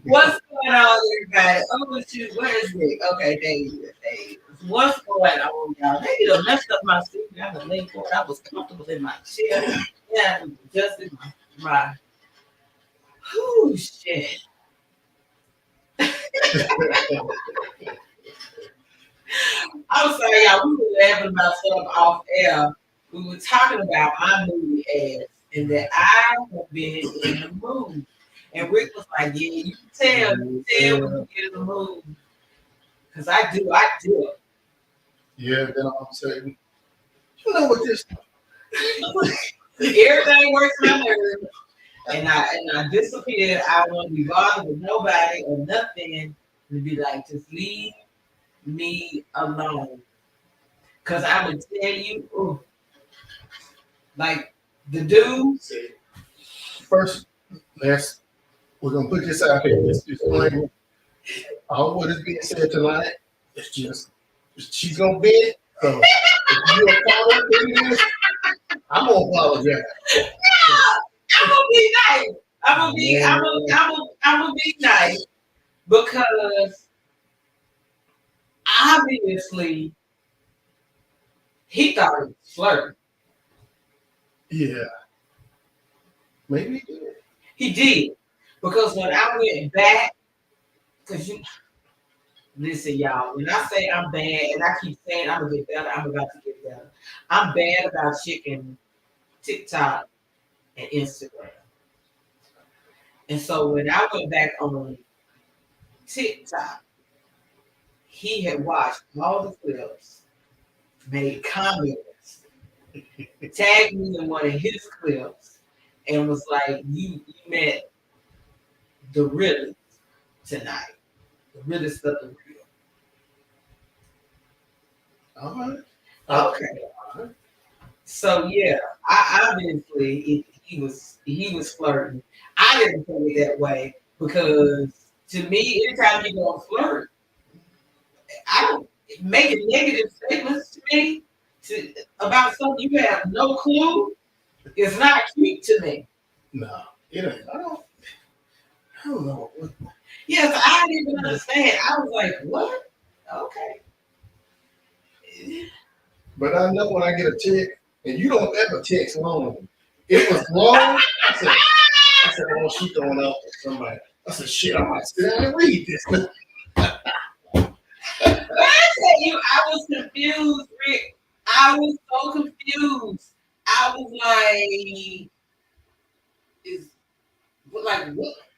What's going on, everybody? Oh, shoot, where is Nick? Okay, there you go. What's going on, y'all? They done messed up my seat. I was laying for it. I was comfortable in my chair. Yeah, just in my whoo, shit. I'm sorry, y'all. We were laughing about stuff off air. We were talking about my movie ads and that I have been in the mood. And Rick was like, yeah, you can tell when you get in the mood. Because I do it. Yeah, then all of a sudden, you know what this Everything works my nerves. And I disappeared. I don't want to be bothered with nobody or nothing. To be like, just leave me alone. Because I would tell you, ooh, like the dude. first, we're gonna put this out here. Let's explain all what is being said tonight. It's just she's gonna be it. So if you apologize, I'm gonna apologize. I'm gonna be nice. I'm gonna be nice because obviously he thought it was flirting. Yeah. Maybe he did. He did. Because when I went back, because you listen, y'all, when I say I'm bad, and I keep saying I'm gonna get better, I'm about to get better. I'm bad about chicken TikTok and Instagram. And so when I went back on TikTok, he had watched all the clips, made comments, tagged me in one of his clips, and was like, you met the realest tonight. The realest of the real. All right. Okay. All right. So yeah, I obviously he was flirting. I didn't feel it that way because to me, anytime you go flirt, I don't making negative statements to me about something you have no clue is not cute to me. No, it ain't. I don't know. Yes, I didn't even understand. I was like, what? Okay. But I know when I get a text, and you don't ever text long. It was long. I said, oh, she's going out with somebody. I said, shit, I might sit down and read this. But I tell you, I was confused, Rick. I was so confused. I was like,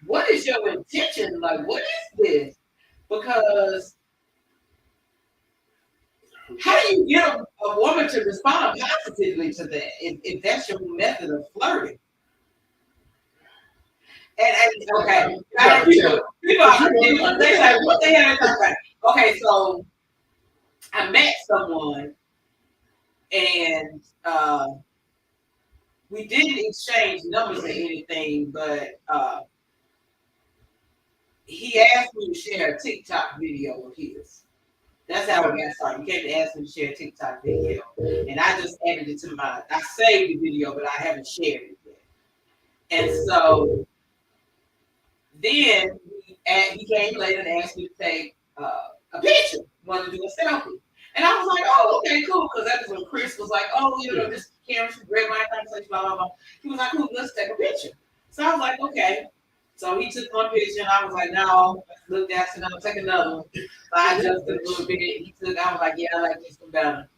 what is your intention? Like, what is this? Because how do you get a woman to respond positively to that if that's your method of flirting? And Okay. You Now, gotta tell it. people are confused. They like, what the hell are they talking about? Okay, so I met someone and we didn't exchange numbers or anything, but he asked me to share a TikTok video of his. That's how it got started. He came to ask me to share a TikTok video. And I just added it to I saved the video, but I haven't shared it yet. And so then he came later and asked me to take a picture, wanted to do a selfie. And I was like, oh, okay, cool. Because that was when Chris was like, oh, this Karen should read my conversation, blah, blah, blah. He was like, cool, let's take a picture. So I was like, okay. So he took one picture and I was like, no, look, that's enough, take another one. So I adjusted a little bit. I was like, yeah, I like this one better.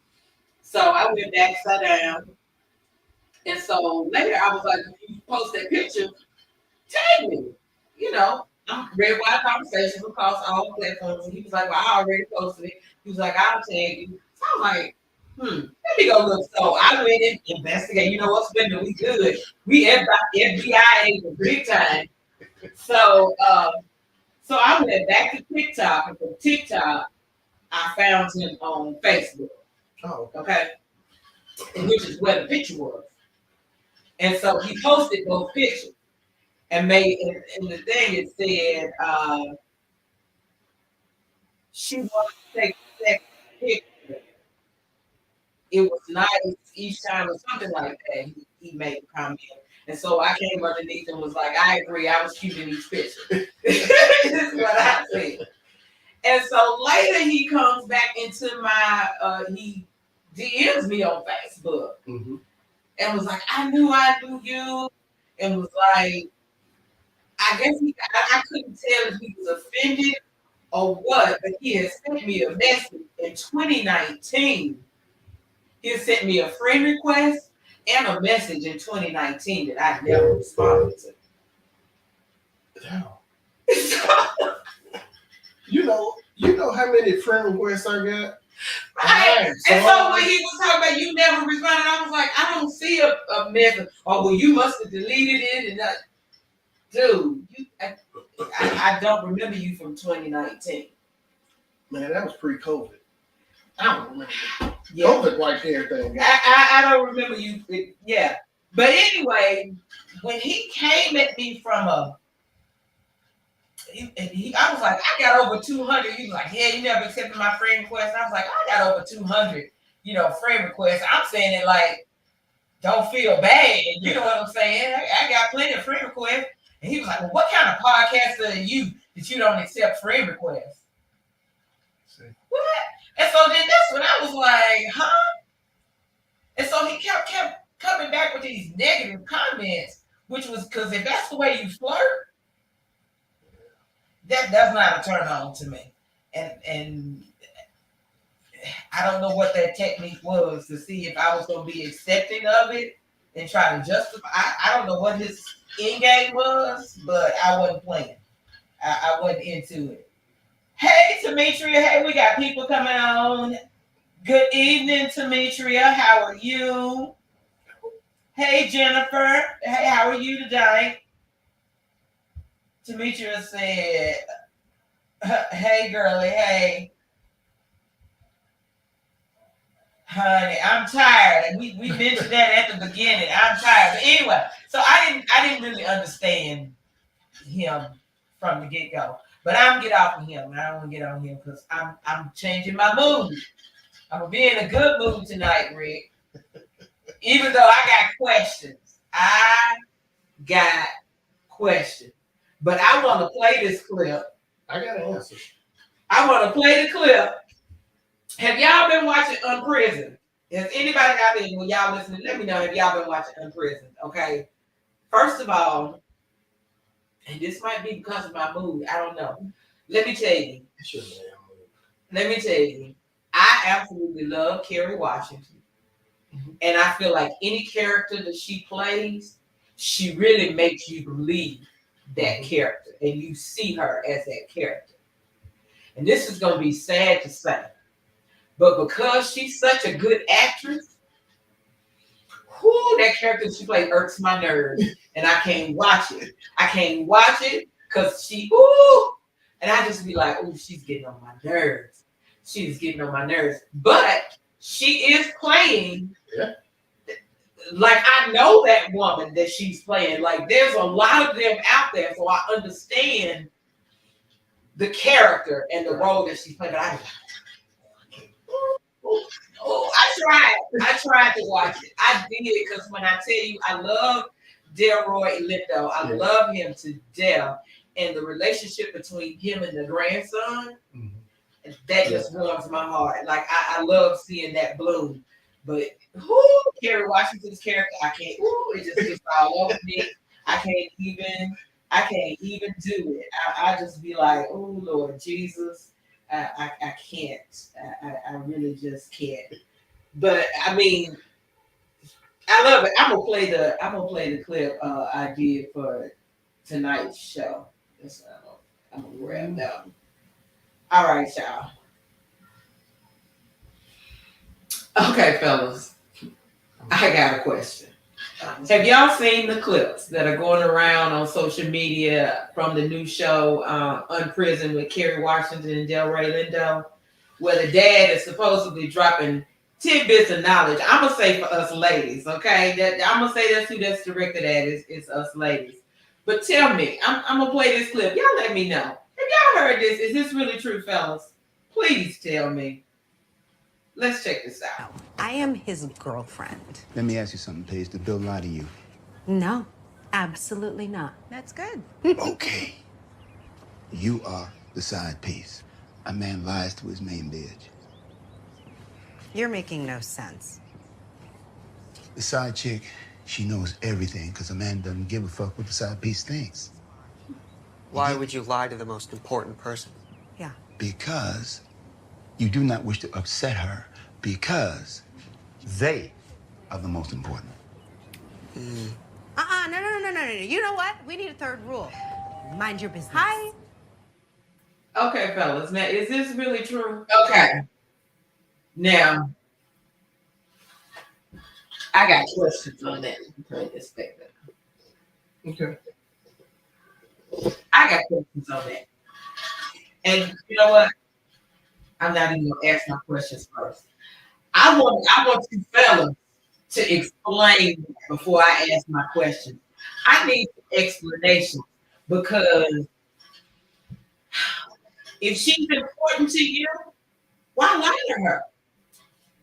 So I went back, sat down. And so later I was like, if you post that picture, tag me. I'm Red Wide Conversations across all platforms. And he was like, well, I already posted it. He was like, I'll tag you. So I was like, let me go look. So I went and investigate. You know what's been we good. We FBI agent big time. So so I went back to TikTok, and from TikTok, I found him on Facebook. Oh, okay. And which is where the picture was. And so he posted those pictures and made and the thing it said she wanted to take a second picture. It was nice each time or something like that. He made a comment. And so I came underneath and was like, I agree, I was cute in these pictures. This is what I said. And so later he comes back into he DMs me on Facebook and was like, I knew you, and was like, I guess I couldn't tell if he was offended or what, but he had sent me a message in 2019. He had sent me a friend request and a message in 2019 that I never responded to. Damn. You know how many friend requests I got? Right. And so when he was talking about you never responded, I was like, I don't see a message. Oh, well, you must have deleted it. And dude, I don't remember you from 2019. Man, that was pre-COVID. I don't remember. Yeah. COVID wiped everything. I don't remember you. Yeah. But anyway, when he came at me from I was like, I got over 200. He was like, yeah, you never accepted my friend request. I was like, I got over 200, friend requests. I'm saying it like, don't feel bad. You know what I'm saying? I got plenty of friend requests. And he was like, well, what kind of podcaster are you that you don't accept friend requests? What? And so then that's when I was like, huh? And so he kept coming back with these negative comments, which was because if that's the way you flirt, that's not a turn on to me. And I don't know what that technique was to see if I was going to be accepting of it and try to justify. I don't know what his end game was, but I wasn't playing. I wasn't into it. Hey, Demetria. Hey, we got people coming on. Good evening, Demetria. How are you? Hey, Jennifer. Hey, how are you today? Demetria said, hey, girlie. Hey. Honey, I'm tired. And we mentioned that at the beginning. I'm tired. But anyway, so I didn't really understand him from the get-go. But I'm gonna get off of him. I don't want to get on him because I'm changing my mood. I'm gonna be in a good mood tonight, Rick. Even though I got questions. But I want to play this clip. I got an answer. I want to play the clip. Have y'all been watching Unprisoned? Has anybody out there, when y'all listening, let me know if y'all been watching Unprisoned, okay? First of all, and this might be because of my mood, I don't know. Let me tell you. I absolutely love Kerry Washington. Mm-hmm. And I feel like any character that she plays, she really makes you believe that character. And you see her as that character. And this is going to be sad to say. But because she's such a good actress, that character she played irks my nerves. and I can't watch it. I can't watch it because she, ooh, and I just be like, ooh, she's getting on my nerves. She's getting on my nerves. But she is playing. Yeah. Like I know that woman that she's playing. Like there's a lot of them out there, so I understand the character and the role that she's playing. But I tried to watch it. I did because when I tell you, I love Delroy Lindo. I love him to death, and the relationship between him and the grandson, that just warms my heart. Like I love seeing that bloom. But Kerry Washington's character, I can't. It just gets all over me. I can't even do it. I just be like, oh Lord Jesus, I can't. I really just can't. But I mean, I love it. I'm gonna play the clip I did for tonight's show. That's what I'm gonna grab that one. All right, y'all. Okay, fellas, I got a question. Have y'all seen the clips that are going around on social media from the new show Unprisoned with Kerry Washington and Delroy Lindo, where the dad is supposedly dropping tidbits of knowledge? I'm gonna say for us ladies, okay? I'm gonna say that's who that's directed at. It's us ladies. But tell me, I'm gonna play this clip. Y'all let me know. Have y'all heard this? Is this really true, fellas? Please tell me. Let's check this out. I am his girlfriend. Let me ask you something, please. Did Bill lie to you? No, absolutely not. That's good. Okay. You are the side piece. A man lies to his main bitch. You're making no sense. The side chick, she knows everything because a man doesn't give a fuck what the side piece thinks. Why would you lie to the most important person? Yeah. Because you do not wish to upset her because they are the most important. No. You know what? We need a third rule. Mind your business. Hi. Okay, fellas. Now, is this really true? Okay. Now, I got questions on that. Turn this back up. Okay. I got questions on that. And you know what? I'm not even gonna ask my questions first. I want you fellas to explain before I ask my question. I need explanation because if she's important to you, why lie to her?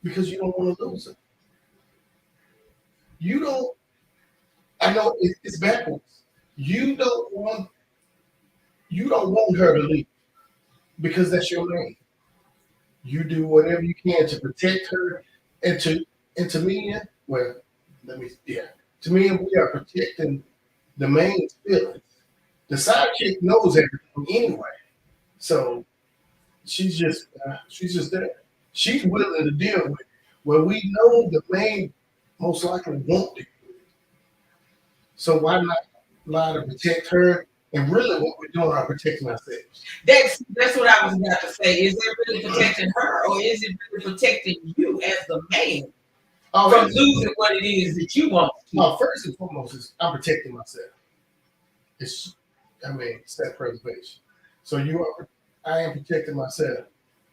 Because you don't want to lose her. You don't. I know it's backwards. You don't want her to leave because that's your name. You do whatever you can to protect her, and to me, well, to me, we are protecting the main feelings. The side chick knows everything anyway, so she's just there. She's willing to deal with it. Well, we know the main most likely won't do it. So why not lie to protect her? And really, what we're doing are protecting ourselves. That's what I was about to say. Is it really protecting her, or is it really protecting you as the man from losing what it is that you want? No, first and foremost is I'm protecting myself. It's self-preservation. So I am protecting myself,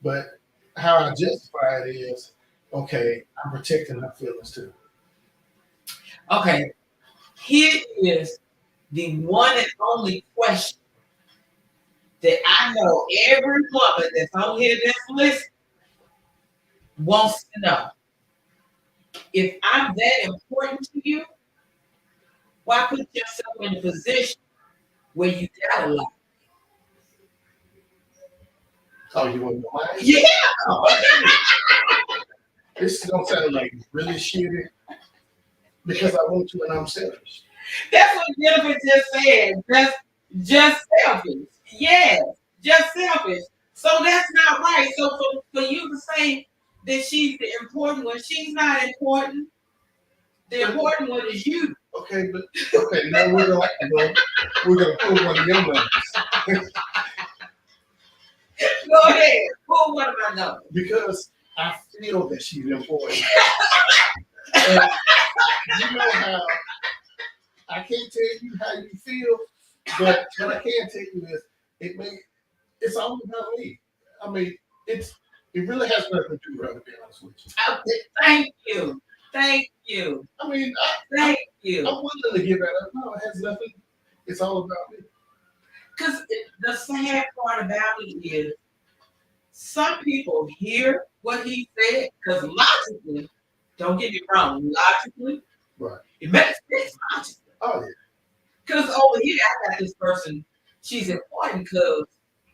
but how I justify it is, okay, I'm protecting her feelings too. Okay, here is the one and only question that I know every woman that's on here that's listening wants to know. If I'm that important to you, why put yourself in a position where you gotta lie? Oh, you want to know why? Yeah. This is gonna sound like really shitty because I want to and I'm selfish. That's what Jennifer just said. Just selfish. Yes, just selfish. So that's not right. So for you to say that she's the important one, she's not important. The important one is you. Okay, now we're gonna pull one of your numbers. Go ahead. Pull one of my numbers. Because I feel that she's important. And you know how I can't tell you how you feel, but what I can tell you is it's all about me. I mean, it really has nothing to do with her, to be honest with you. Thank you. Thank you. I mean, Thank I'm you. willing to give that up. No, it has nothing. It's all about me. Because the sad part about it is some people hear what he said, because logically, don't get me wrong, logically, Right. it makes sense logically. Oh yeah. Because over here, I got this person, she's important because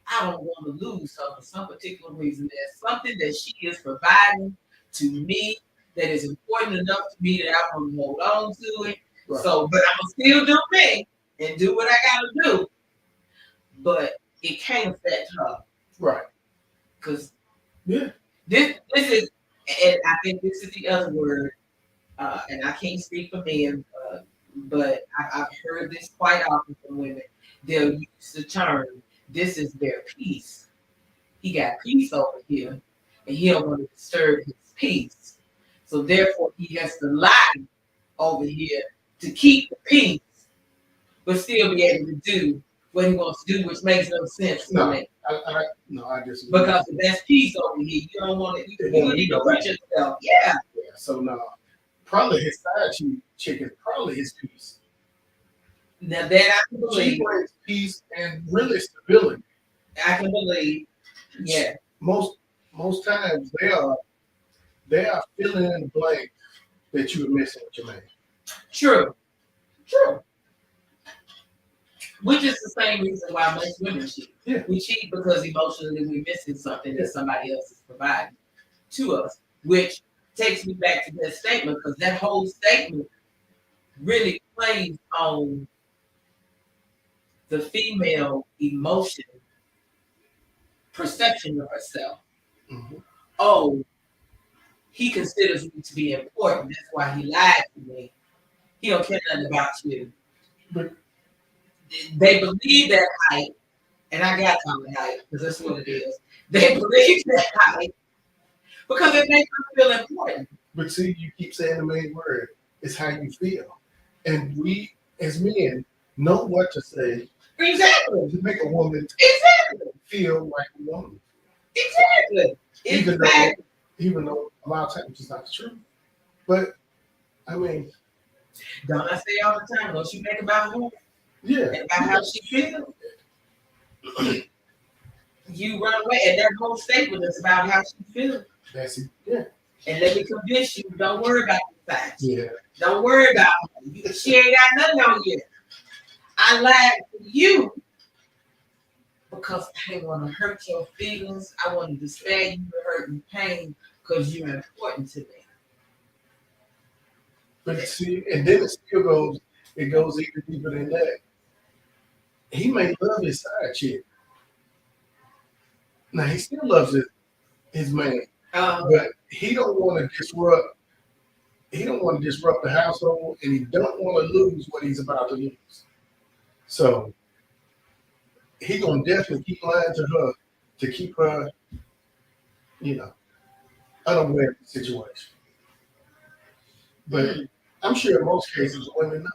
I don't want to lose her for some particular reason. There's something that she is providing to me that is important enough to me that I want to hold on to it. Right. So, but I'm going to still do me and do what I got to do. But it can't affect her. Right. Because Yeah. this is, and I think this is the other word, and I can't speak for men, but I've heard this quite often from women. They'll use the term, this is their peace. He got peace over here, and he don't want to disturb his peace. So therefore, he has to lie over here to keep the peace, but still be able to do what he wants to do, which makes no sense to me. I disagree. Because if that's peace over here, you don't want it. You need to hurt yourself. Yeah. So no, probably his side chick is probably his peace. Now that I can She believe. brings peace and really stability. I can believe. Yeah. Most times they are filling in the blank that you were missing with your man. True. True. Which is the same reason why most women cheat. Yeah. We cheat because emotionally we're missing something that somebody else is providing to us. Which takes me back to that statement, because that whole statement really plays on the female emotion perception of herself. Mm-hmm. Oh, he considers me to be important. That's why he lied to me. He don't care nothing about you. But they believe that hype, and I got to call it hype because that's what it is. They believe that hype because it makes them feel important. But see, you keep saying the main word. It's how you feel. And we, as men, know what to say. Exactly. To make a woman feel like a woman. Exactly. Even though a lot of times it's not true. But, I mean. Don't I say all the time, don't you think about her? Yeah. And about how she feels? You run away, and that whole statement is about how she feels. That's it. Yeah. And let me convince you, don't worry about the facts. Yeah. Don't worry about her. She ain't got nothing on you. I lied to you because I didn't want to hurt your feelings. I wanted to spare you the hurt and pain because you're important to me. But see, and then it goes even deeper than that. He may love his side chick. Now he still loves his man. But he don't want to disrupt. He don't want to disrupt the household, and he don't want to lose what he's about to lose. So he gonna definitely keep lying to her to keep her, unaware of the situation. But I'm sure in most cases women know.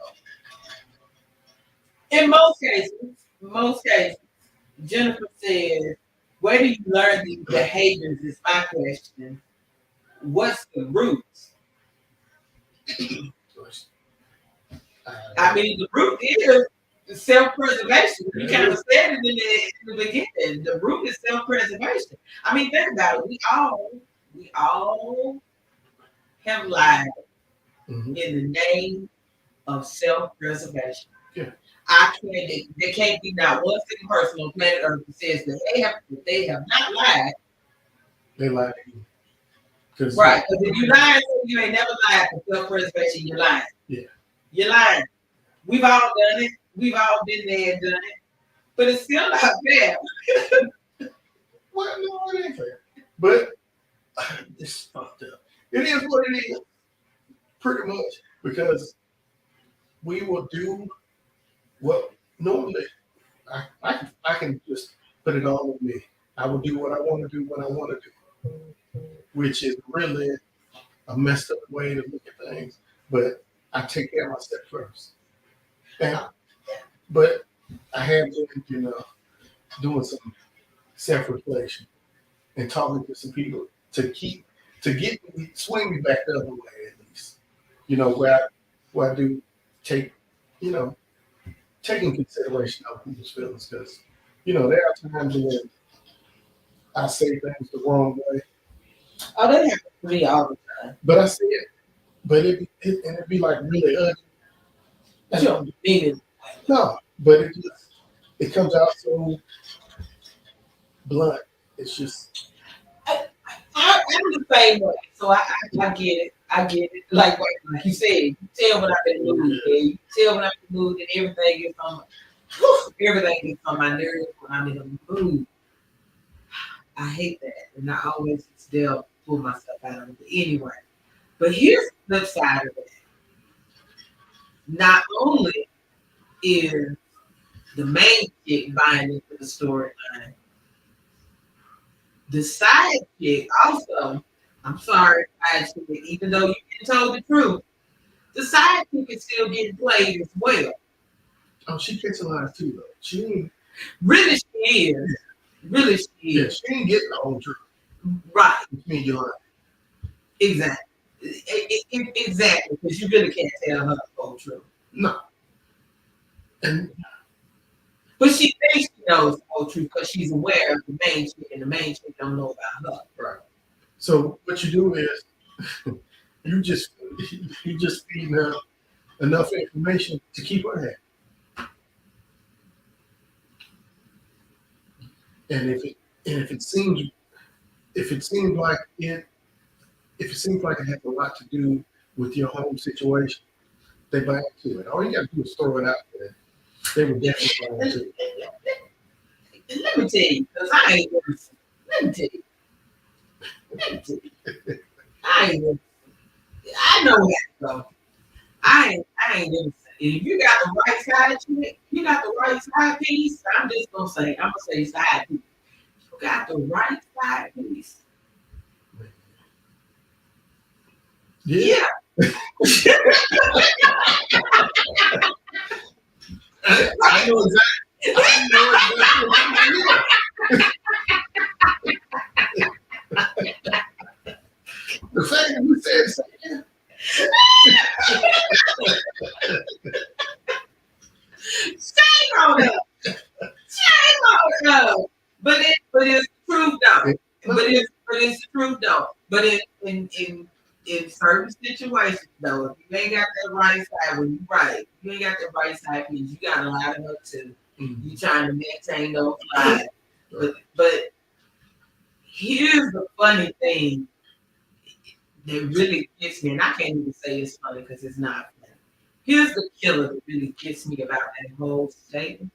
In most cases, Jennifer says, where do you learn these behaviors is my question. What's the roots? I mean, the root is self-preservation. You kind of said it in the beginning. The root is self-preservation. I mean, think about it. We all have lied in the name of self-preservation. Yeah. There can't be not one single person on planet Earth who says that they have not lied. They lie to you. Right, because if you lying, you ain't never lied for self-preservation, you're lying. Yeah. You're lying. We've all done it. We've all been there and done it. But it's still not fair. Well, no, it ain't fair. But it's fucked up. It is what it is. Pretty much. Because we will do what normally I can just put it all on me. I will do what I want to do when I want to do. Which is really a messed up way to look at things. But I take care of myself first. And, but I have been, doing some self-reflection and talking to some people to get me swing me back the other way at least. Where I do take you know taking consideration of people's feelings because there are times when I say things the wrong way, Oh, that happens to me all the time. but I say it, but it'd be like really ugly. You don't mean it. No, but it comes out so blunt. It's just I'm the same way, so I get it. I get it. Like you said, you tell when I've been moved. Yeah. You tell when I've been moved, and everything gets on my nerves when I'm in a mood. I hate that, and I always still pull myself out of it anyway. But here's the flip side of it. Not only is the main chick buying into the storyline, the side chick also, I'm sorry, side chick, even though you've been told the truth, the side chick is still getting played as well. oh, she gets a lot too though. She ain't, Really, she is. Really, she yeah, is. she ain't getting the whole truth. Right. Which means you're lying. Exactly. Exactly. Because you really can't tell her the whole truth. No. And But she thinks she knows the whole truth because she's aware of the main chick, and the main chick don't know about her. right. So what you do is you just feeding her enough information to keep her happy. And if it seems like it has a lot to do with your home situation, they buy into it. All you gotta do is throw it out there. They would definitely buy into it. Let me tell you, because I ain't never seen. Let me tell you. I ain't never. I know that though. I ain't never seen. If you got the right side chick, you got the right side piece. I'm gonna say side piece. You got the right side piece. Yeah. I know exactly what you mean. The fact that you said yeah. Shame on her. Shame on her. But it's the truth though. It's the truth though. But in certain situations though, if you ain't got that right side, when you right, you ain't got that right side piece, you gotta line them up too. Mm-hmm. You trying to maintain those lives. But here's the funny thing that really gets me, and I can't even say it's funny because it's not funny. Here's the killer that really gets me about that whole statement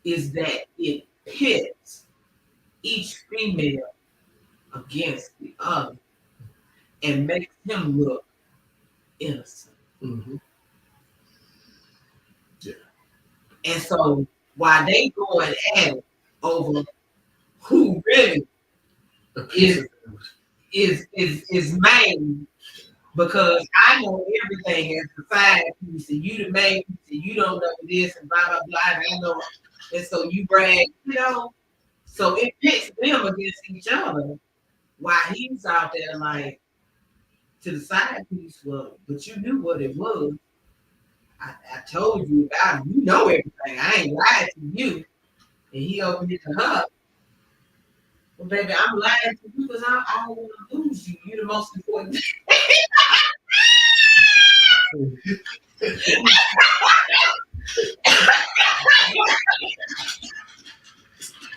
is that it pits each female against the other and makes him look innocent. Mm-hmm. Yeah. And so while they going at it over who really is main, because I know everything as the side piece, and you the main piece, and you don't know this, and blah blah blah. And I know, and so you brag, So it pits them against each other, while he's out there like to the side piece. Well, but you knew what it was. I told you about it. You know everything. I ain't lied to you. And he opened it to her. Well, baby, I'm lying to you because I don't want to lose you. You're the most important thing.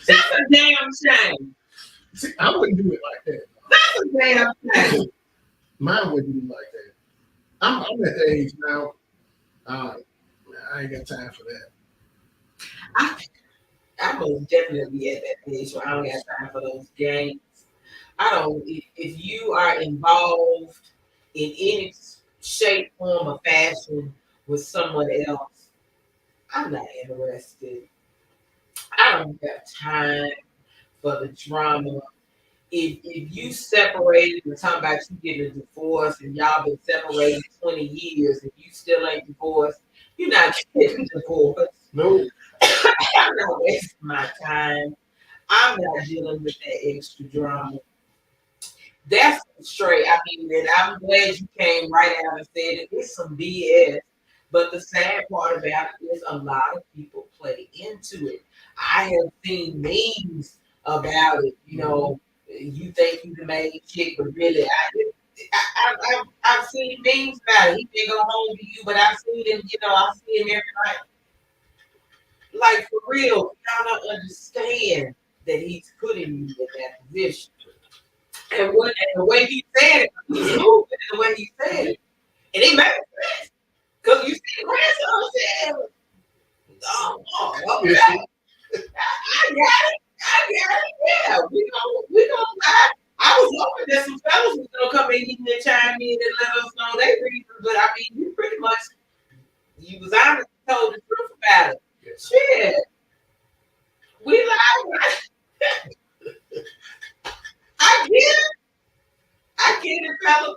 That's a damn shame. See, I wouldn't do it like that. That's a damn shame. Mine wouldn't be like that. I'm at the age now. I ain't got time for that. I was definitely at that age where I don't got time for those games. I don't. If you are involved in any shape, form, or fashion with someone else, I'm not interested. I don't have time for the drama. if you separated, we're talking about you getting a divorce and y'all been separated 20 years and you still ain't divorced, you're not getting divorced. No. I'm not wasting my time. I'm not dealing with that extra drama. That's straight. I mean, and I'm glad you came right out and said it. It's some BS. But the sad part about it is a lot of people play into it. I have seen memes about it. You know, you think you the main chick, but really, I've seen memes about it. He been go home to you, but I've seen him. You know, I see him every night. Like for real, y'all don't understand that he's putting you in that position. And the way he said it, he's moving the way he said it. And it makes sense. Because you see the grandson saying, oh, okay. I got it. Yeah, we gonna I was hoping that some fellas was gonna come in here and chime in and let us know their reasons, but I mean you pretty much you was honest and told the truth about it. Yes. Shit. We lied. I get it. I get it, fella.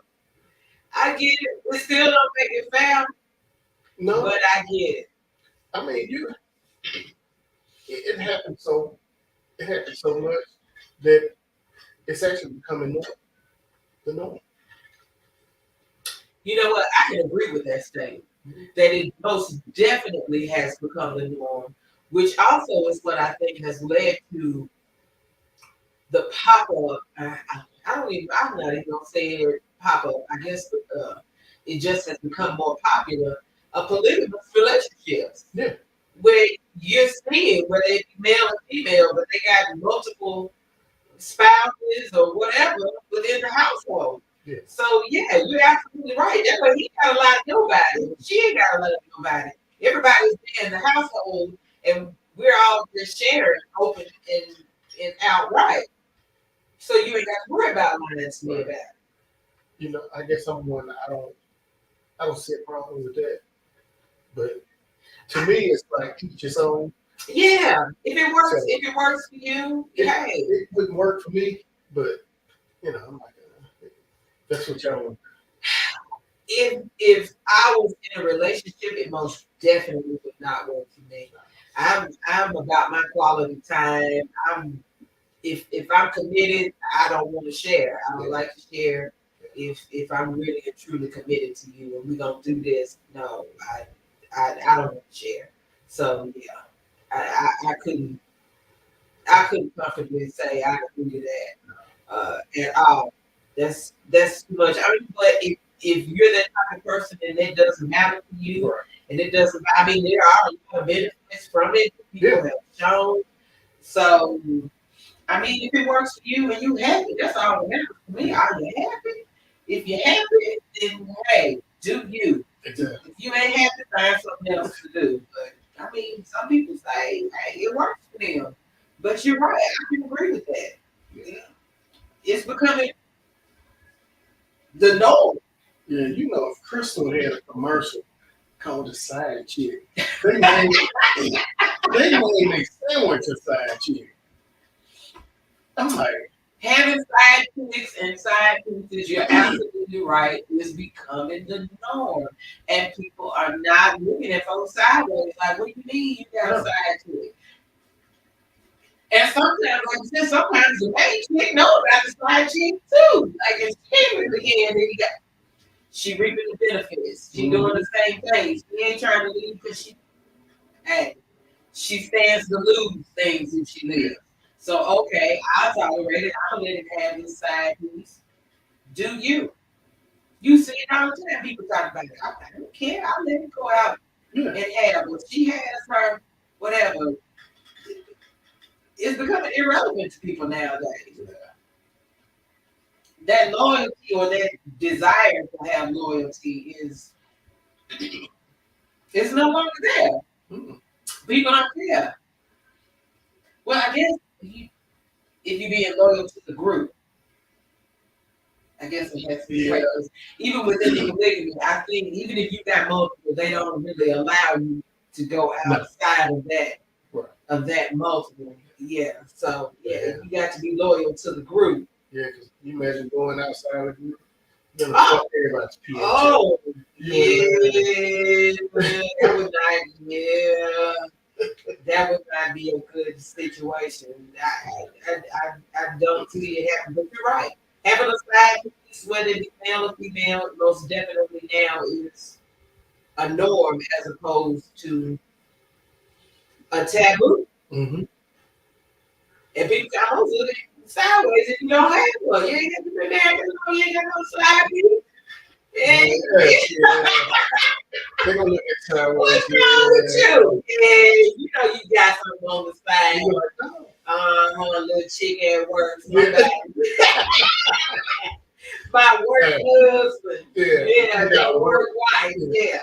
I get it. We still don't make it fair. No. But I get it. I mean, it happens so much that it's actually becoming the norm. You know what? I can agree with that statement. That it most definitely has become the norm, which also is what I think has led to the pop up. I'm not even gonna say it pop up. I guess it just has become more popular. Polygamous relationships. Yeah. Where you're seeing whether it be male or female, but they got multiple spouses or whatever within the household. Yeah. So yeah, you're absolutely right. That's why he got a lot of nobody. She ain't got a lot of nobody. Everybody's in the household, and we're all just sharing open and outright. So you ain't got to worry about lying to me about it. You know, I guess I'm one. I don't see a problem with that, but to me, it's like teach its own. Yeah, if it works for you, it wouldn't work for me. But you know, I'm like, that's what y'all want. If I was in a relationship, it most definitely would not work for me. I'm about my quality time. If I'm committed, I don't want to share. I don't like to share. If I'm really and truly committed to you and we're gonna do this, no, I don't want to share. So yeah, I couldn't comfortably say I agree to that at all. That's too much. I mean, but if you're that type of person and it doesn't matter to you, right. And it doesn't. I mean, there are a lot of benefits from it. People have shown. So, I mean, if it works for you and you happy, that's all that matters to me. Are you happy? If you're happy, then hey, do you. Exactly. If you ain't happy, find something else to do. But I mean, some people say, hey, it works for them. But you're right. I can agree with that. Yeah. It's becoming the norm. Yeah, you know, if Crystal had a commercial called the Side Chick, they named a sandwich a Side Chick. I'm like, having side chicks and side pieces, you're absolutely right, is becoming the norm. And people are not looking at folks sideways. Like, what do you mean you got a side chick? And sometimes, like you said, sometimes the main chick know about the side chick too. Like, if she really can, then she reaping the benefits. She doing the same thing. She ain't trying to leave because she stands to lose things if she lives. So okay, I'll tolerate it. I'll let it have this side piece. Do you? You see it all the time. People talk about it. I don't care. I'll let it go out and have what she has her whatever. It's becoming irrelevant to people nowadays. That loyalty or that desire to have loyalty is it's no longer there. People don't care. Well, I guess if you're being loyal to the group, I guess it has to be right. Even within the polygamy, I think even if you got multiple, they don't really allow you to go outside of that multiple. Yeah. So yeah, you got to be loyal to the group. Yeah, because you imagine going outside with you. You're gonna Oh, fuck everybody's PO. oh, You yeah, that would not, yeah, that would not be a good situation. I don't see it happen, but you're right. Having a side piece, whether it be male or female, most definitely now is a norm as opposed to a taboo. mm-hmm. And people say, I'm gonna look at you sideways if you don't have one. You ain't got to be married, you ain't got no side piece. Yeah, yeah. They're gonna look at sideways. What's wrong with you? Yeah, you know you got something on the side. You're like, no. Little chick at work. Yeah. My work husband. Yeah. Yeah, You the got work work. wife. Yeah.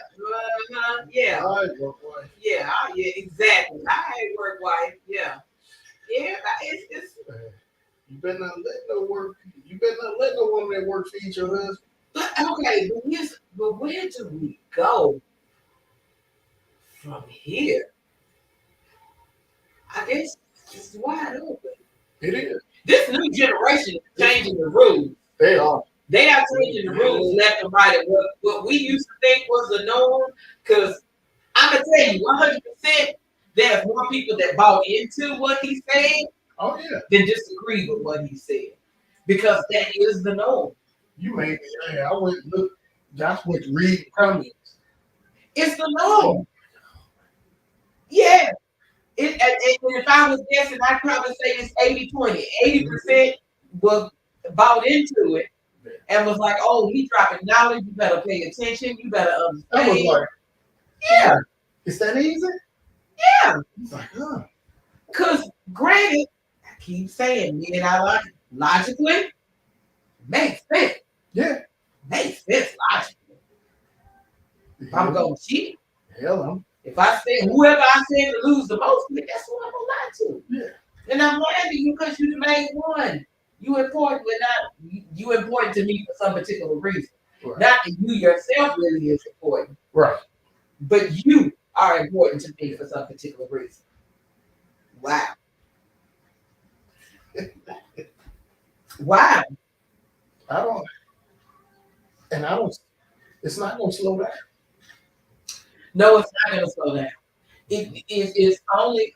Yeah. I work wife. Yeah. Yeah, exactly. I ain't work wife. Yeah. Yeah, it's You better not let no work. You better not let no woman that work feed your husband. but okay, but where do we go from here? I guess it's wide open. It is. This new generation is changing the rules. They are. They are changing the rules left and right. And what we used to think was the norm, because I'm gonna tell you, 100%, there's more people that bought into what he said Oh yeah. than disagree with what he said, because that is the norm. You made me. Hey, I went look. Josh went to read comments. It's the norm. Yeah. And if I was guessing, I'd probably say it's 80-20. 80% was bought into it and was like, oh, he dropping knowledge. You better pay attention. You better understand. I was like, yeah, is that easy? yeah. He's like, huh. Because granted, I keep saying, me and I logically makes sense. Yeah. Makes sense logically. If I'm going to cheat, Hell, if I say whoever I said to lose the most, that's who I'm gonna lie to. Yeah. And I'm lying to you because you the main one. You important, but not you important to me for some particular reason. Right. Not that you yourself really is important. Right. But you are important to me for some particular reason. Wow. Wow. I don't. It's not gonna slow down. No, it's not gonna slow down. It is only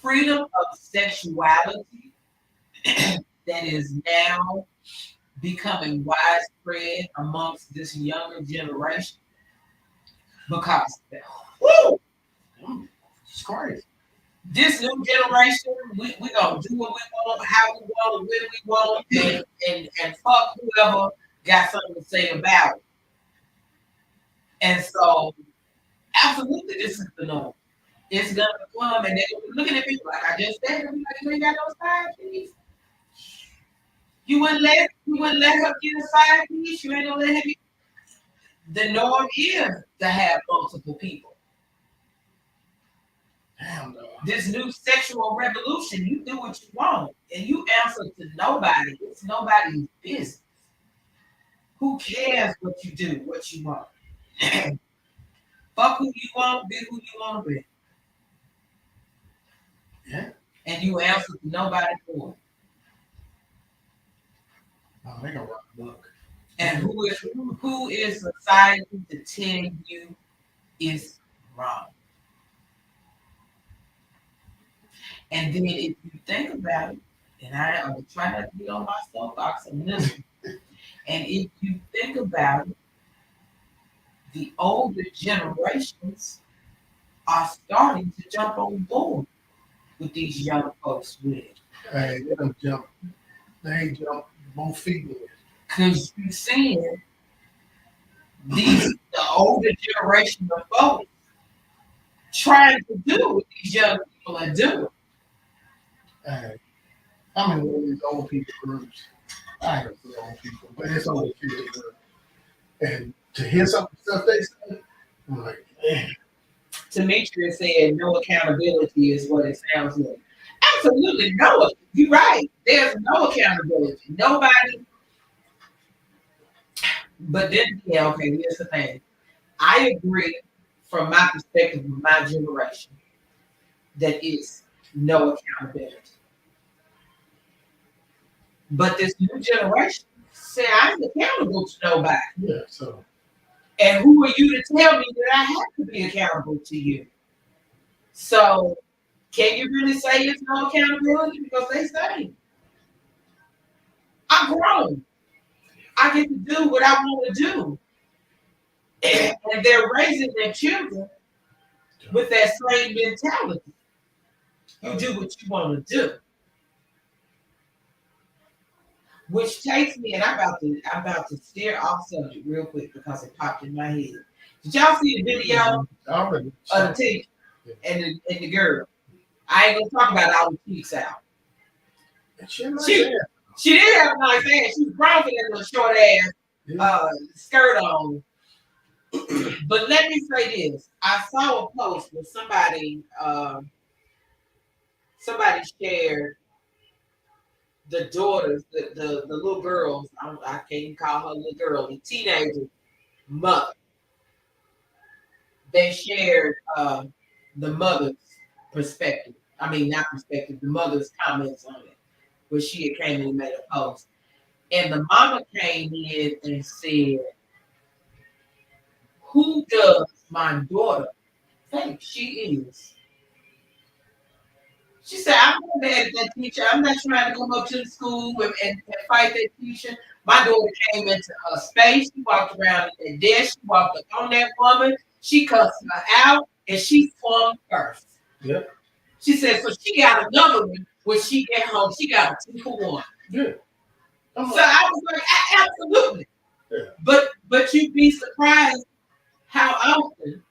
freedom of sexuality that is now becoming widespread amongst this younger generation because woo, it's crazy. This new generation, we gonna do what we want, how we want, when we want, and fuck whoever got something to say about it. And so, absolutely, this is the norm. It's gonna come, and they're gonna be looking at people like I just said. Like, you ain't got no side piece. You wouldn't let her get a side piece. You ain't gonna let her get. The norm is to have multiple people. Damn, no. This new sexual revolution, you do what you want, and you answer to nobody. It's nobody's business. Who cares what you do, what you want? Fuck who you want, be who you want to be. Yeah. And you answer to nobody for it. Oh, they gonna rock the book. And who is society to tell you is wrong? And then if you think about it, and I will try not to be on my soapbox on this one, and if you think about it, the older generations are starting to jump on board with these young folks with it. Hey, they don't jump. They ain't jump both feet with it. Because you're seeing the older generation of folks trying to do what these young people are doing. Hey, I'm in one of these old people groups. I ain't gonna say old people, but it's only 50 groups. And to hear some of the stuff they say, I'm like, man. Demetrius said no accountability is what it sounds like. Absolutely no. You're right. There's no accountability. Nobody. But then, yeah, okay, here's the thing. I agree from my perspective of my generation that it's no accountability. But this new generation say I ain't accountable to nobody. Yeah. So And who are you to tell me that I have to be accountable to you? So can you really say it's no accountability? Because they say I'm grown. I get to do what I want to do. And they're raising their children with that same mentality. You do what you want to do. Which takes me, and I'm about to steer off subject real quick because it popped in my head. Did y'all see the video already. of the teacher and the girl? I ain't gonna talk about all the cheeks out. She she did have a nice ass. She was grown for that little short ass skirt on. But let me say this: I saw a post where somebody shared the daughters, the little girls. I can't even call her little girl, the teenager mother. They shared the mother's perspective. I mean, not perspective, the mother's comments on it, where she had came in and made a post. And the mama came in and said, who does my daughter think she is? She said, I'm not mad at that teacher. I'm not trying to come up to the school and fight that teacher. My daughter came into her space. She walked around at that desk. She walked up on that woman. She cussed her out, and she swung first. Yep. She said, so she got another one. When she get home, she got a 2-for-1. Yeah. So I was like, absolutely. Yeah. But you'd be surprised how often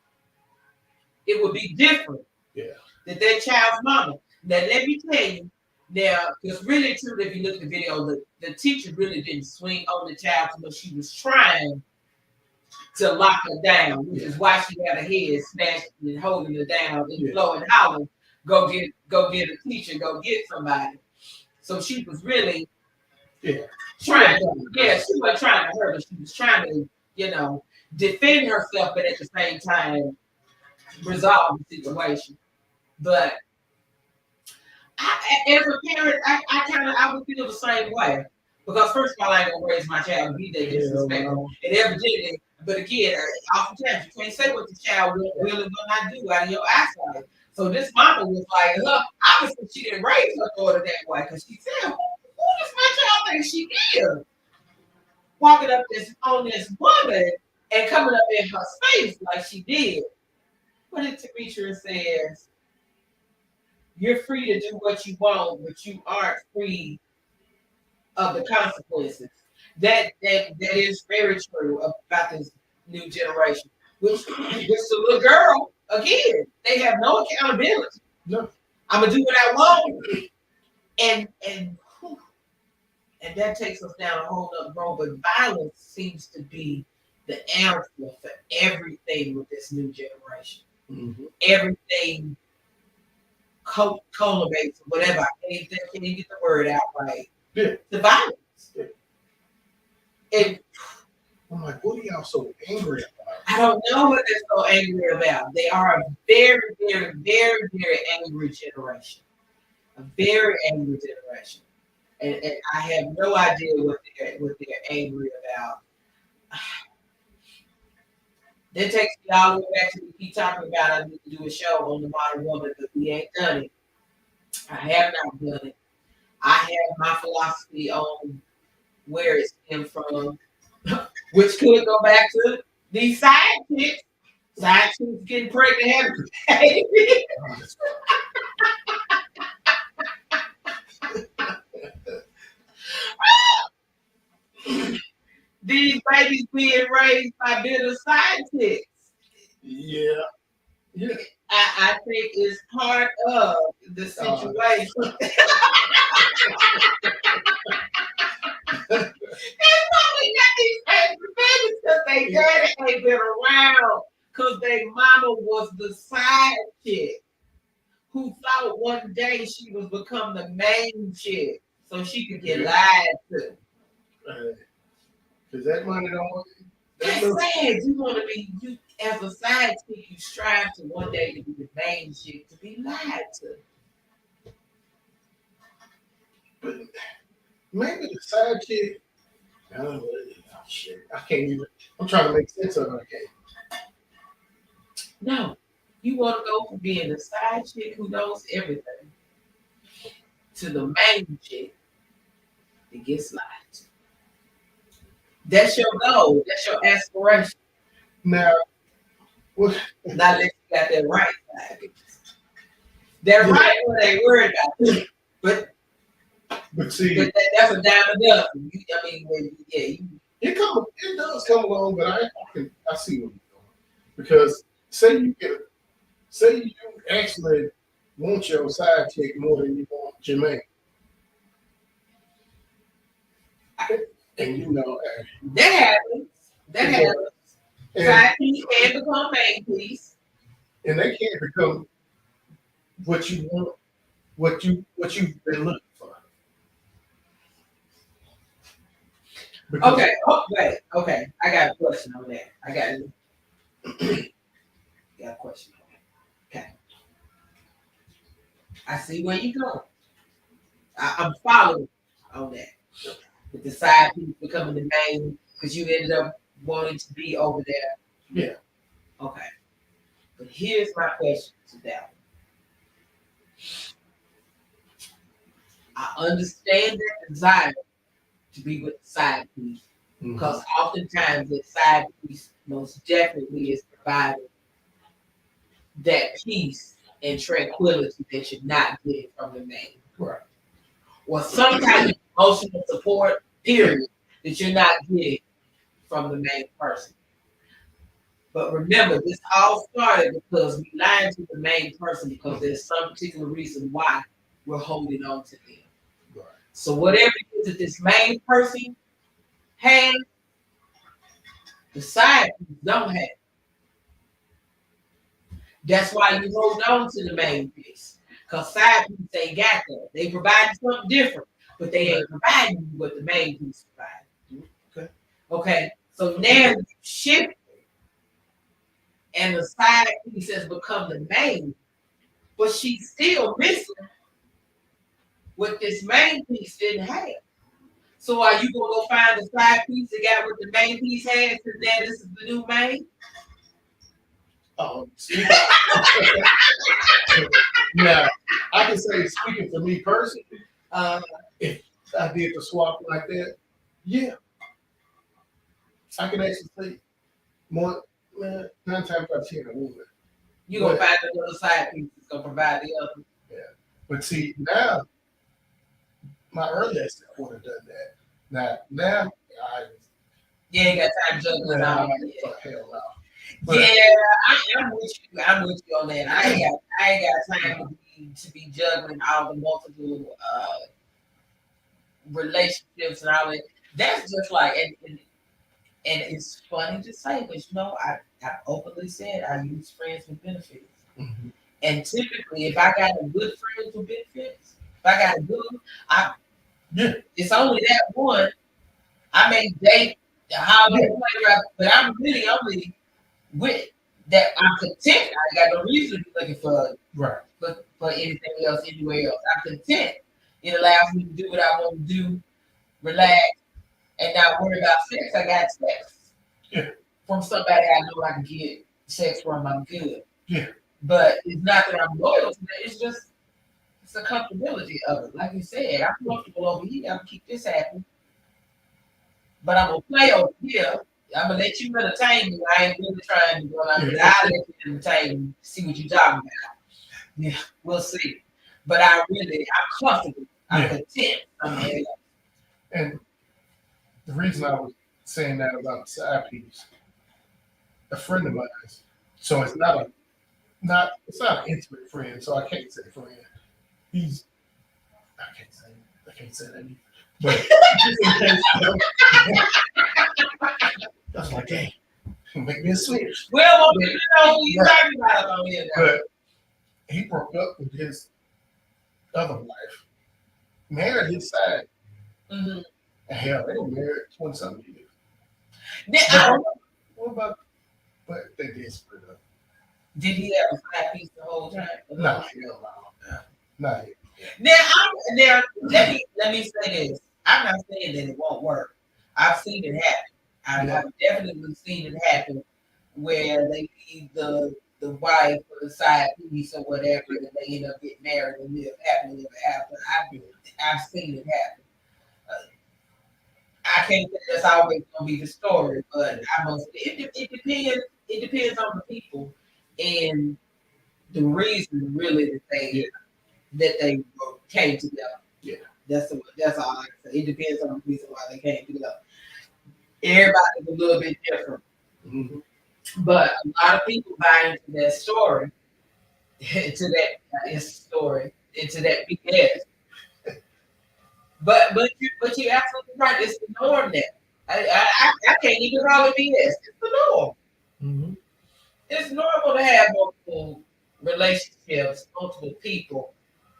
it would be different. Yeah. That child's mama. Now let me tell you, now, because really truly, if you look at the video, the teacher really didn't swing on the child too much. She was trying to lock her down, which is why she had her head smashed and holding her down and blowing hollering, go get a teacher, go get somebody. So she was really trying to, she wasn't trying to hurt her. She was trying to, defend herself, but at the same time resolve the situation. But as a parent, I would feel the same way. Because first of all, I ain't gonna raise my child to be that disrespectful. And evidently, but again, oftentimes you can't say what the child will and will not do out of your eyesight. So this mama was like, obviously she didn't raise her daughter that way because she said, who does my child think she is? Walking up on this woman and coming up in her space like she did. But it Demetria says, you're free to do what you want, but you aren't free of the consequences. That is very true about this new generation. Which the little girl, again, they have no accountability. No. I'm gonna do what I want. And that takes us down a whole other road. But violence seems to be the answer for everything with this new generation. Mm-hmm. Everything culminates, whatever. I can't even get the word out right. Yeah. The violence. Yeah. And I'm like, what are y'all so angry about? I don't know what they're so angry about. They are a very, very, very, very angry generation. A very angry generation. And I have no idea what they're angry about. That takes me all the way back to we keep talking about I need to do a show on the modern woman, but we ain't done it. I have not done it. I have my philosophy on where it stemmed from, which could go back to these side chicks. Side chicks getting pregnant, having babies. These babies being raised by bitter side chicks. Yeah. Yeah. I think it's part of the situation. That's why we got these angry babies because they daddy ain't been around. Because their mama was the side chick who thought one day she was become the main chick so she could get lied to. Because that money don't. That's sad. You want to be, you as a side chick, you strive to one day to be the main chick, to be lied to. But maybe the side chick. I don't know. Oh, shit, I can't even. I'm trying to make sense of it. I can't. No, you want to go from being the side chick who knows everything to the main chick that gets lied to. That's your goal. That's your aspiration. Now, what? Not unless you got that right side piece. That right one ain't worried about it. But But see, that's a dime a dozen. I mean, it does come along, but I see what you're doing because say you actually want your side chick more than you want Jermaine, and that happens. That yeah, happens. and, Side piece can become main piece. and they can't become what you want, what you've been looking for. Because, Okay. Oh, wait. Okay. I got a question on that. Got a question on that. Okay. I see where you going. I'm following on that. With the side piece becoming the main because you ended up wanting to be over there. yeah, Okay. But here's my question to that. I understand that desire to be with the side piece because oftentimes the side piece most definitely is providing that peace and tranquility that you're not getting from the main. right. Or some kind of emotional support, period, that you're not getting from the main person. But remember, this all started because we lied to the main person because there's some particular reason why we're holding on to them. Right. So whatever it is that this main person has, the side piece don't have. That's why you hold on to the main piece. Because side piece ain't got that. They provide something different, but they ain't providing you what the main piece provides. Okay. Okay. So now you shift and the side piece has become the main, but she's still missing what this main piece didn't have. So are you gonna go find the side piece that got what the main piece has, and then this is the new main? See, now I can say, speaking for me personally, if I did the swap like that, yeah, I can actually say more. 9 times out of 10, I would. You gonna find another side piece that's gonna provide the other. Yeah, but see now, my earlier self would have done that. Now, You ain't got time juggling all that. Hell no. Yeah, I'm with you. I'm with you on that. I ain't got time to be juggling all the multiple relationships and all that. That's just like and it's funny to say, but I openly said I use friends with benefits. Mm-hmm. And typically, if I got a good friend with benefits, if I got a good one, it's only that one. I may date how many players, but I'm really only with that. I'm content. I got no reason to be looking for anything else anywhere else. I'm content. It allows me to do what I want to do, relax, and not worry about sex. I got sex from somebody I know I can get sex from. I'm good. Yeah. But it's not that I'm loyal to that. It's just the comfortability of it. Like you said, I'm comfortable over here. I'm gonna keep this happy. But I'm gonna play over here. I'm gonna let you entertain me. I ain't really trying to go out there. I'll let you entertain me, see what you're talking about. Yeah, we'll see. But I'm comfortable. I'm content. And the reason I was saying that about the side piece, a friend of mine, so it's not an intimate friend, so I can't say friend. I can't say that either. But just in case, I was like, hey, make me a switch. Well, you know who you talking about on here now. But he broke up with his other wife, married his side. Mm-hmm. And hell, they were married 20-something years. But they did split up. Did he have a side piece the whole time? No, hell no. Not yet. Now let me say this. I'm not saying that it won't work. I've seen it happen. I've definitely seen it happen where they leave the wife or the side piece or whatever, and they end up getting married and live happily ever after. I've seen it happen. I can't say that's always gonna be the story, but it depends. It depends on the people and the reason really that they came together. Yeah. That's all I can say. It depends on the reason why they came together. Everybody's a little bit different. Mm-hmm. But a lot of people buy into that story, into that BS. But you're absolutely right. It's the norm now. I can't even call it BS. It's the norm. Mm-hmm. It's normal to have multiple relationships, multiple people,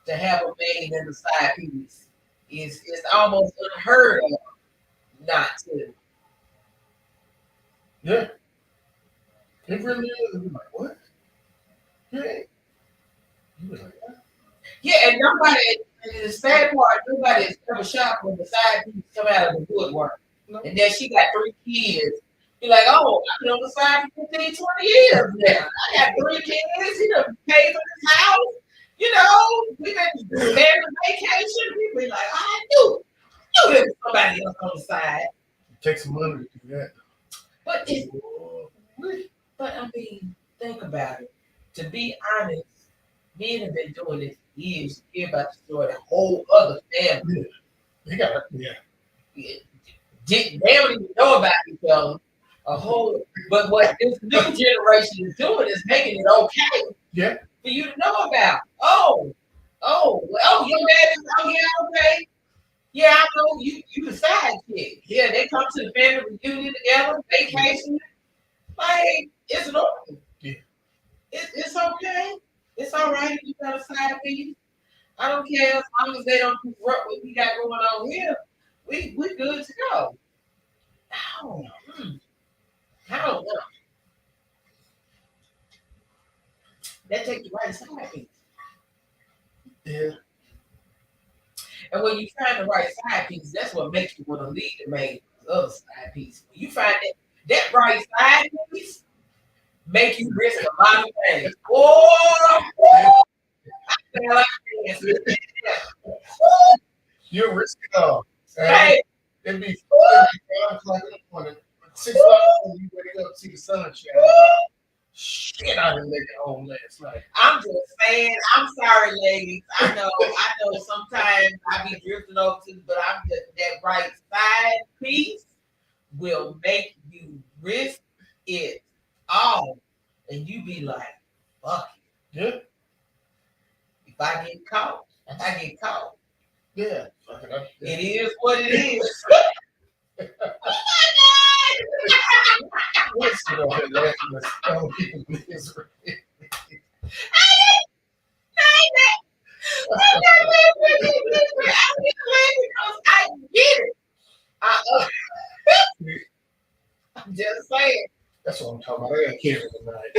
to have a main and a side piece. It's almost unheard of not to. Yeah. It really is. You're like, what? Yeah. You was like, what? Yeah, and the sad part, nobody is ever shocked when the side piece come out of the woodwork. No. And then she got 3 kids. You're like, oh, I've been on the side for 15, 20 years now. I got 3 kids. He done paid for this house. You know, we've been there on vacation. We be like, I knew there was somebody else on the side. It takes some money to do that. But I mean, think about it. To be honest, men have been doing this for years. You hear about the story, the whole other family. Yeah. They got it. Yeah. They don't even know about each other. But what this new generation is doing is making it okay Yeah. for you to know about. Your dad is okay. Yeah, I know you the side chick. Yeah, they come to the family reunion together, vacation. Like, it's normal. Yeah. It's okay. It's all right if you got a side piece. I don't care as long as they don't disrupt what we got going on here. We good to go. I don't know. That takes the right side piece. Yeah. And when you find the right side piece, that's what makes you want to leave the main other side piece. When you find that right side piece, make you risk a lot of things. You're risking it all. Hey. It'd be 5 o'clock in the morning. 6 o'clock when you wake up, see the sun shine. Shit, I didn't make it home last night. I'm just saying, I'm sorry, ladies. I know sometimes I be drifting over to, but I'm just that right side piece will make you risk it all. And you be like, fuck it. Yeah. If I get caught, I get caught. Yeah. It is what it is. Oh my God! Misery. I get it. I'm just saying. That's what I'm talking about. I got Karen tonight.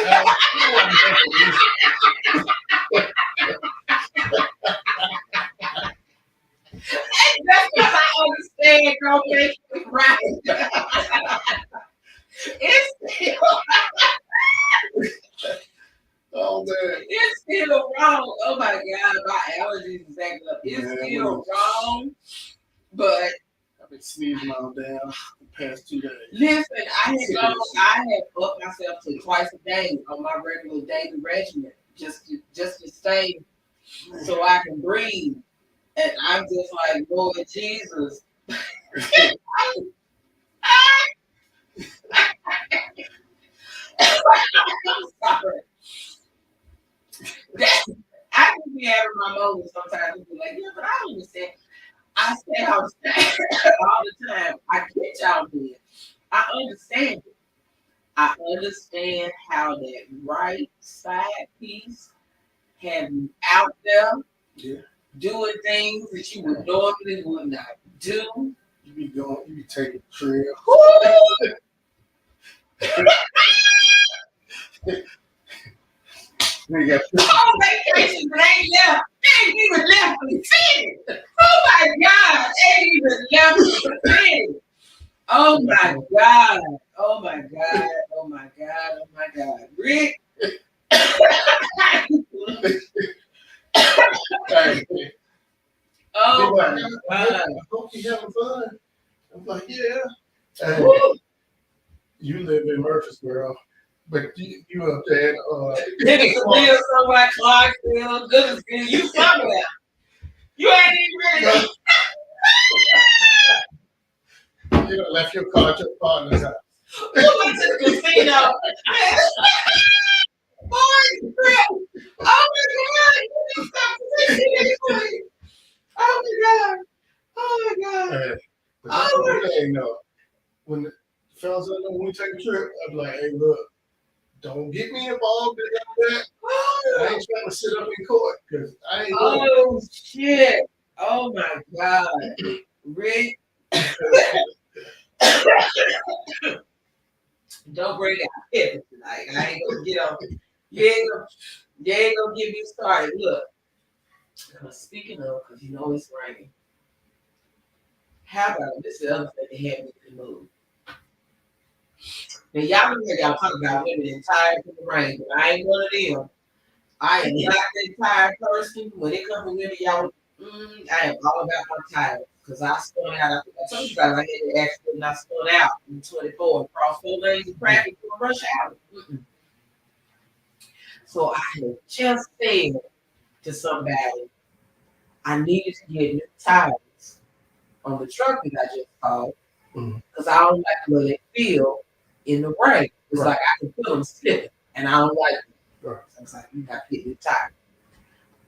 That's because I understand, girl, make it right. It's still oh man. It's still wrong. Oh my God, my allergies is acting up. It's still wrong, but I've been sneezing all down the past 2 days. Listen, I had upped myself to twice a day on my regular daily regimen just to stay so I can breathe. And I'm just like, Lord Jesus. I'm sorry. I can be having my moments sometimes and be like, yeah, but I don't understand. I say all the time. I get y'all there. I understand it. I understand how that right side piece have you out there doing things that you would normally would not do. You be taking the trail. On vacation, but ain't left. Ain't even left for the city. Oh my God! Ain't even left the thing. Oh my God! Oh my God! Oh my God! Oh my God! Rick. Hey, Oh like, my I God! hope you having fun. I'm like, yeah. Hey, Woo. you live in Murfreesboro, but you up there. Niggas somewhere, Clarksville, Goodensville, you somewhere. You ain't even ready. You done left your car at your partner's house. You went to the casino. Boy, crap. Oh my God. You just stopped to say anything. Oh my God. Oh my God. Hey, but that's Oh one my thing though. When the fellas I know when we take a trip, I'm like, hey, look, don't get me involved in that. I ain't trying to sit up in court because I ain't going. Oh shit. Oh my God. Rick. Don't bring out Kevin tonight. I ain't gonna get on. You ain't gonna get me started. Look. Speaking of, because you know it's raining. How about this? Is the other thing they had me to move. Now y'all remember y'all talking about women tired from the rain, but I ain't one of them. I am not that tired person. When it comes to women, y'all, I am all about my tires. Because I spun out. I told you guys I had an accident and I spun out in 24 and crossed 4 lanes of traffic for a rush hour. So I had just said to somebody, I needed to get new tires on the truck that I just called. Because I don't like the way they feel in the rain. It's like I can feel them slipping, and I don't like it. So I was like, you got to get new tires.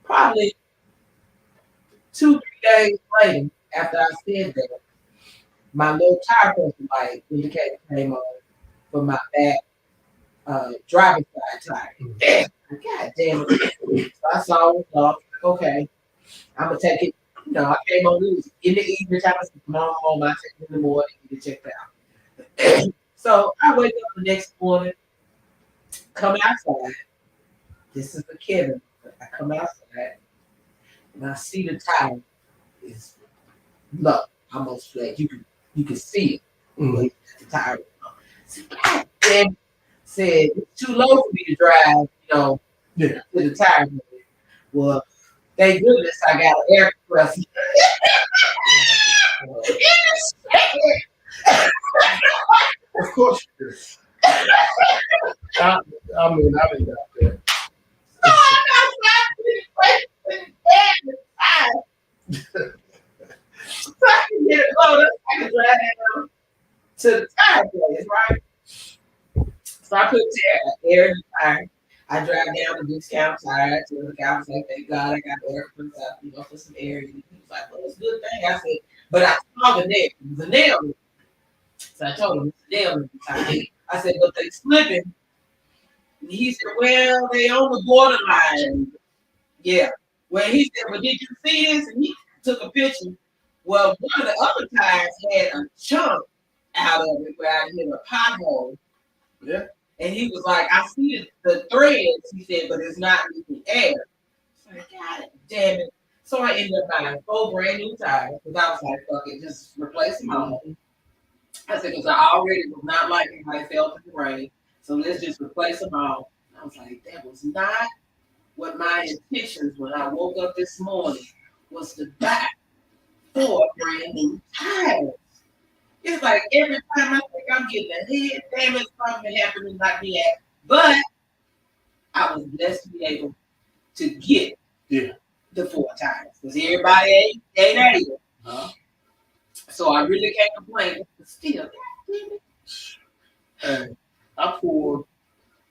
Probably 2-3 days later, after I said that, my little tire pressure light indicator came on for my back driver's side tire. God damn it. So I saw it off. Okay, I'm going to take it. You know, I came on news in the evening time. I said, come on home. I take it in the morning and get checked out. So I wake up the next morning, come outside. This is for Kevin. I come outside and I see the tire is low, almost flat. You can see it. The tire. I said, God damn it. Said it's too low for me to drive, to the tire. Well, thank goodness I got an air compressor. Of course you do. I mean, I didn't got that. So I can get it loaded. I can drive that to the tire place, right? So I put air in the tire. I drive down to Discount Tire to the guy was like, thank God I got air compressor, for some air. He was like, well, it's a good thing. I said, but I saw the nail. It was a nail. So I told him it's a nail in the tire. I said, but they slipping. And he said, well, they on the borderline. Yeah. Well, he said, well, did you see this? And he took a picture. Well, one of the other tires had a chunk out of it where I hit a pothole. Yeah. And he was like, I see the threads, he said, but it's not leaking air. So I like, God damn it. So I ended up buying 4 brand new tires because I was like, fuck it, just replace them all. I said, because I already was not liking how I felt in the rain. So let's just replace them all. I was like, that was not what my intentions when I woke up this morning was to buy 4 brand new tires. It's like every time I think I'm getting ahead, damn it, something happening like me at. But I was blessed to be able to get the 4 tires because everybody ain't able. So I really can't complain. But still, And I caught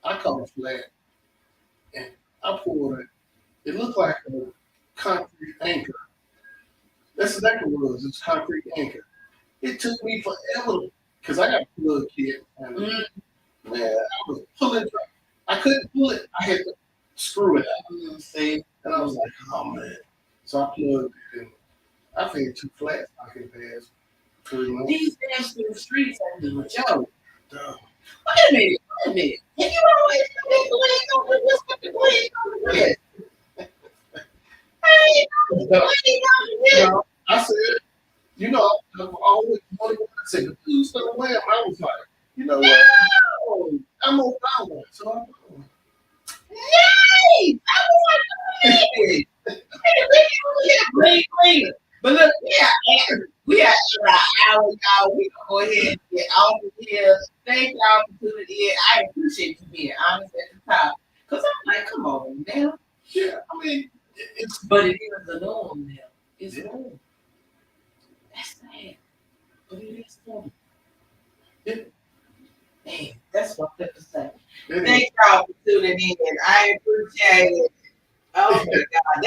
a flat, and I pulled it. It looked like a concrete anchor. That's exactly what it was. It's a concrete anchor. It took me forever because I got a plug kit. And man, I was pulling. I couldn't pull it. I had to screw it out. See? And I was like, oh man. So I plugged it, and I figured 2 flats I could pass 3 months. These Nashville streets are doing a joke. Duh. Wait a minute. And you always put the blade on the wrist. No, is. Clean. But look, we are our hour, y'all. We gonna go ahead and get off of here. Thank y'all for tuning in. I appreciate you being honest at the top. Cause I'm like, come on now. Yeah, I mean, it's But it is the norm now. It's norm. That's sad. But it is norm. Man, that's what I have to say. it is. Thank y'all for tuning in. I appreciate it. Oh my God.